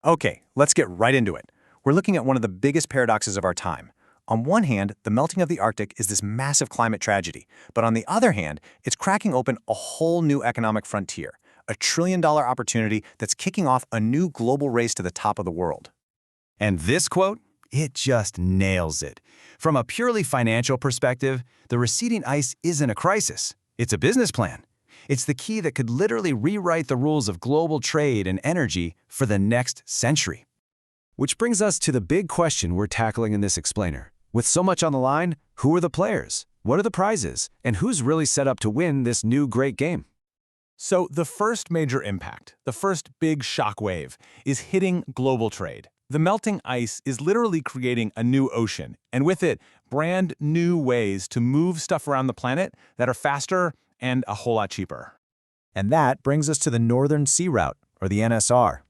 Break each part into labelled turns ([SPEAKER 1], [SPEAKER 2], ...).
[SPEAKER 1] Okay, let's get right into it. We're looking at one of the biggest paradoxes of our time. On one hand, the melting of the Arctic is this massive climate tragedy, but on the other hand, it's cracking open a whole new economic frontier, a trillion-dollar opportunity that's kicking off a new global race to the top of the world.
[SPEAKER 2] And this quote, it just nails it. From a purely financial perspective, the receding ice isn't a crisis. It's a business plan. It's the key that could literally rewrite the rules of global trade and energy for the next century. Which brings us to the big question we're tackling in this explainer. With so much on the line, who are the players? What are the prizes? And who's really set up to win this new great game?
[SPEAKER 3] So the first major impact, the first big shockwave, is hitting global trade. The melting ice is literally creating a new ocean, and with it, brand new ways to move stuff around the planet that are faster and a whole lot cheaper.
[SPEAKER 1] And that brings us to the Northern Sea Route, or the NSR.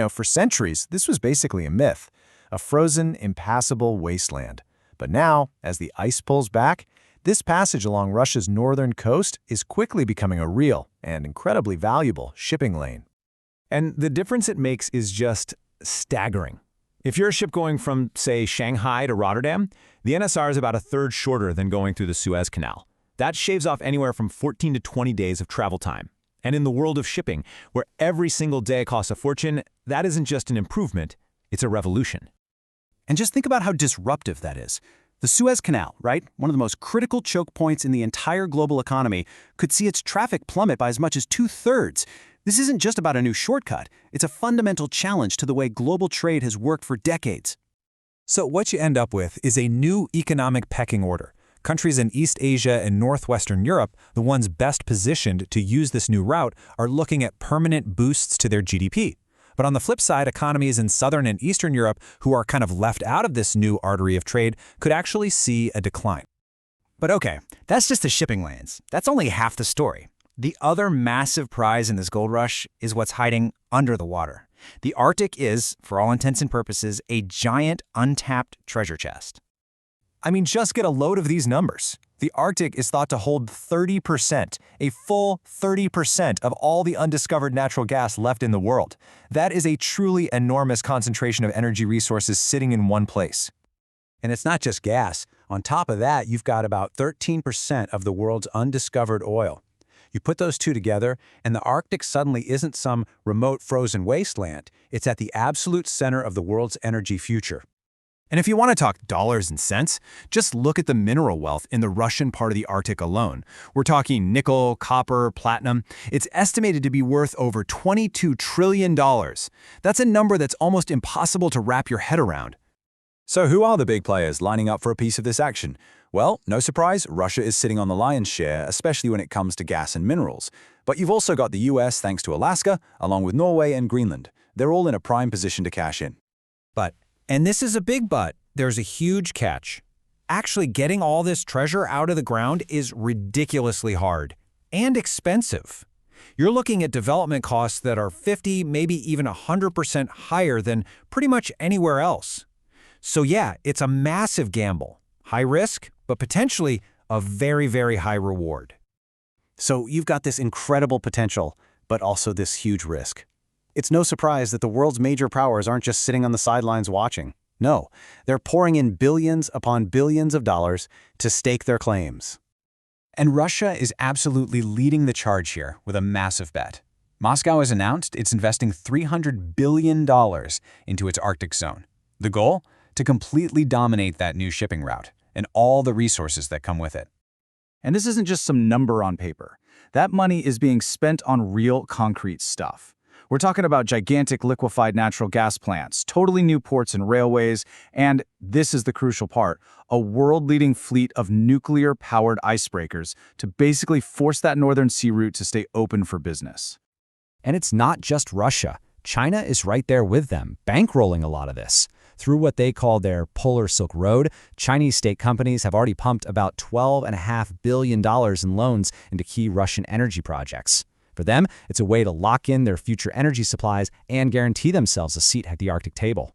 [SPEAKER 1] For centuries, this was basically a myth, a frozen, impassable wasteland. But now, as the ice pulls back, this passage along Russia's northern coast is quickly becoming a real and incredibly valuable shipping lane.
[SPEAKER 3] And the difference it makes is just staggering. If you're a ship going from, say, Shanghai to Rotterdam, the NSR is about a third shorter than going through the Suez Canal. That shaves off anywhere from 14 to 20 days of travel time. And in the world of shipping, where every single day costs a fortune, that isn't just an improvement, it's a revolution.
[SPEAKER 1] And just think about how disruptive that is. The Suez Canal, right, one of the most critical choke points in the entire global economy, could see its traffic plummet by as much as 2/3. This isn't just about a new shortcut. It's a fundamental challenge to the way global trade has worked for decades. So what you end up with is a new economic pecking order. Countries in East Asia and Northwestern Europe, the ones best positioned to use this new route, are looking at permanent boosts to their GDP. But on the flip side, economies in Southern and Eastern Europe, who are kind of left out of this new artery of trade, could actually see a decline.
[SPEAKER 2] But okay, that's just the shipping lanes. That's only half the story. The other massive prize in this gold rush is what's hiding under the water. The Arctic is, for all intents and purposes, a giant untapped treasure chest.
[SPEAKER 1] Just get a load of these numbers. The Arctic is thought to hold 30%, a full 30% of all the undiscovered natural gas left in the world. That is a truly enormous concentration of energy resources sitting in one place. And it's not just gas. On top of that, you've got about 13% of the world's undiscovered oil. You put those two together, and the Arctic suddenly isn't some remote frozen wasteland. It's at the absolute center of the world's energy future. And if you want to talk dollars and cents, just look at the mineral wealth in the Russian part of the Arctic alone. We're talking nickel, copper, platinum. It's estimated to be worth over $22 trillion. That's a number that's almost impossible to wrap your head around. So who are the big players lining up for a piece of this action? Well, no surprise, Russia is sitting on the lion's share, especially when it comes to gas and minerals. But you've also got the US thanks to Alaska, along with Norway and Greenland. They're all in a prime position to cash in.
[SPEAKER 4] And this is a big but, there's a huge catch. Actually getting all this treasure out of the ground is ridiculously hard and expensive. You're looking at development costs that are 50, maybe even 100% higher than pretty much anywhere else. So yeah, it's a massive gamble. High risk, but potentially a very, very high reward.
[SPEAKER 1] So you've got this incredible potential, but also this huge risk. It's no surprise that the world's major powers aren't just sitting on the sidelines watching. No, they're pouring in billions upon billions of dollars to stake their claims. And Russia is absolutely leading the charge here with a massive bet. Moscow has announced it's investing $300 billion into its Arctic zone. The goal? To completely dominate that new shipping route and all the resources that come with it. And this isn't just some number on paper. That money is being spent on real concrete stuff. We're talking about gigantic liquefied natural gas plants, totally new ports and railways, and this is the crucial part, a world-leading fleet of nuclear-powered icebreakers to basically force that northern sea route to stay open for business.
[SPEAKER 4] And it's not just Russia. China is right there with them, bankrolling a lot of this. Through what they call their Polar Silk Road, Chinese state companies have already pumped about $12.5 billion in loans into key Russian energy projects. For them, it's a way to lock in their future energy supplies and guarantee themselves a seat at the Arctic table.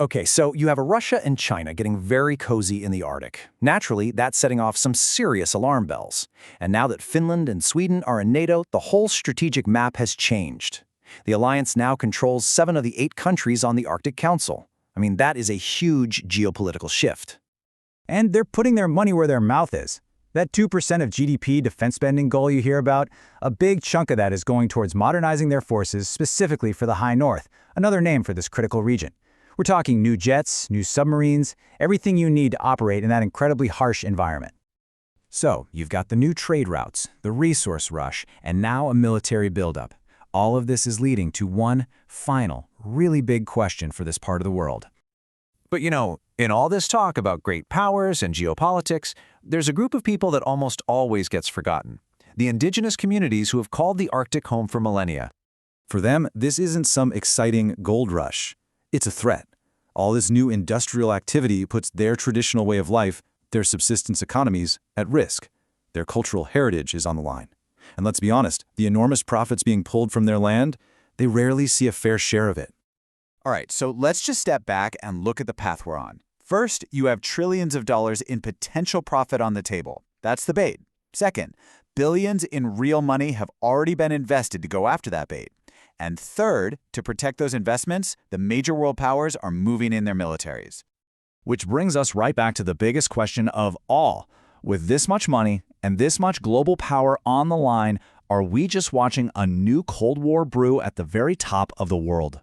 [SPEAKER 1] Okay, so you have Russia and China getting very cozy in the Arctic. Naturally, that's setting off some serious alarm bells. And now that Finland and Sweden are in NATO, the whole strategic map has changed.
[SPEAKER 2] The alliance now controls 7 of the 8 countries on the Arctic Council. I mean, that is a huge geopolitical shift.
[SPEAKER 3] And they're putting their money where their mouth is. That 2% of GDP defense spending goal you hear about, a big chunk of that is going towards modernizing their forces specifically for the High North, another name for this critical region. We're talking new jets, new submarines, everything you need to operate in that incredibly harsh environment. So, you've got the new trade routes, the resource rush, and now a military buildup. All of this is leading to one final, really big question for this part of the world.
[SPEAKER 1] But in all this talk about great powers and geopolitics, there's a group of people that almost always gets forgotten. The indigenous communities who have called the Arctic home for millennia.
[SPEAKER 2] For them, this isn't some exciting gold rush. It's a threat. All this new industrial activity puts their traditional way of life, their subsistence economies, at risk. Their cultural heritage is on the line. And let's be honest, the enormous profits being pulled from their land, they rarely see a fair share of it.
[SPEAKER 5] All right, so let's just step back and look at the path we're on. First, you have trillions of dollars in potential profit on the table. That's the bait. Second, billions in real money have already been invested to go after that bait. And third, to protect those investments, the major world powers are moving in their militaries.
[SPEAKER 2] Which brings us right back to the biggest question of all. With this much money and this much global power on the line, are we just watching a new Cold War brew at the very top of the world?